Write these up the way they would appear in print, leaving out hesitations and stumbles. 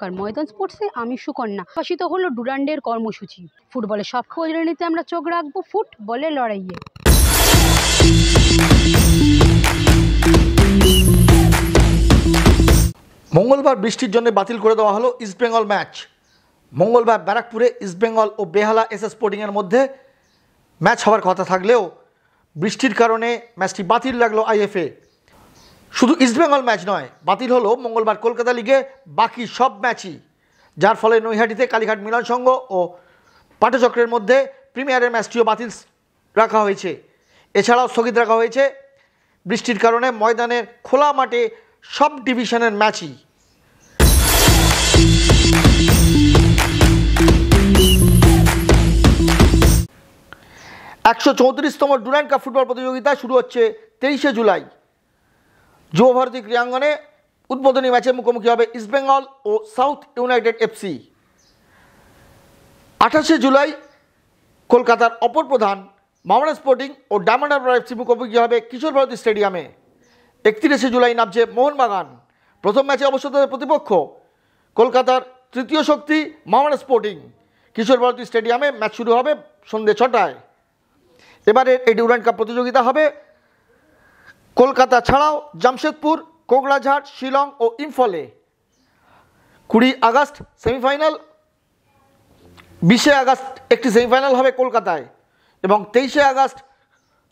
নমস্কার, ময়দান স্পোর্টসে আমি সুকন্যা। প্রকাশিত হলো ডুরান্ডের কর্মসূচি। ফুটবলের সব খবর জেনে নিতে আমরা চোখ রাখবো ফুটবলের লড়াইয়ে। মঙ্গলবার বৃষ্টির জন্য বাতিল করে দেওয়া হলো ইস্টবেঙ্গল ম্যাচ। মঙ্গলবার ব্যারাকপুরে ইস্টবেঙ্গল ও বেহালা এসএস স্পোর্টিংয়ের মধ্যে ম্যাচ হওয়ার কথা থাকলেও বৃষ্টির কারণে ম্যাচটি বাতিল লাগলো আইএফএ। শুধু ইস্টবেঙ্গল ম্যাচ নয়, বাতিল হলো মঙ্গলবার কলকাতা লিগে বাকি সব ম্যাচই, যার ফলে নৈহাটিতে কালীঘাট মিলন সংঘ ও পাটচক্রের মধ্যে প্রিমিয়ারের ম্যাচটিও বাতিল রাখা হয়েছে। এছাড়াও স্থগিত রাখা হয়েছে বৃষ্টির কারণে ময়দানের খোলা মাঠে সব ডিভিশনের ম্যাচই। একশো 34তম ডুরান্ড কাপ ফুটবল প্রতিযোগিতা শুরু হচ্ছে 23শে জুলাই। যুব ভারতী ক্রীড়াঙ্গনে উদ্বোধনী ম্যাচে মুখোমুখি হবে ইস্টবেঙ্গল ও সাউথ ইউনাইটেড এফসি। 28শে জুলাই কলকাতার অপর প্রধান মোহামেডান স্পোর্টিং ও ডায়মন্ড হারবার এফসি মুখোমুখি হবে কিশোর ভারতী স্টেডিয়ামে। 31শে জুলাই নামছে মোহনবাগান। প্রথম ম্যাচে অবশ্য তাদের প্রতিপক্ষ কলকাতার তৃতীয় শক্তি মোহামেডান স্পোর্টিং। কিশোর ভারতী স্টেডিয়ামে ম্যাচ শুরু হবে সন্ধ্যে 6টায়। এবারে এই ডুরান্ড কাপ প্রতিযোগিতা হবে কলকাতা ছাড়াও জামশেদপুর, কোকড়াঝাড়, শিলং ও ইম্ফলে। 20 আগস্ট সেমিফাইনাল, 20শে আগস্ট একটি সেমিফাইনাল হবে কলকাতায় এবং 23শে আগস্ট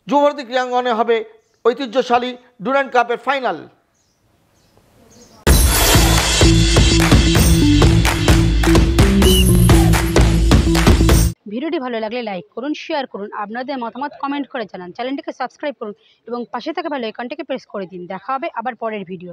যুব ভারতী ক্রীড়াঙ্গনে হবে ঐতিহ্যশালী ডুরান্ড কাপের ফাইনাল। ভিডিওটি ভালো লাগলে লাইক করুন, শেয়ার করুন, আপনাদের মতামত কমেন্ট করে জানান, চ্যানেলটিকে সাবস্ক্রাইব করুন এবং পাশে থাকা বেল আইকনটিকে প্রেস করে দিন। দেখা হবে আবার পরের ভিডিও।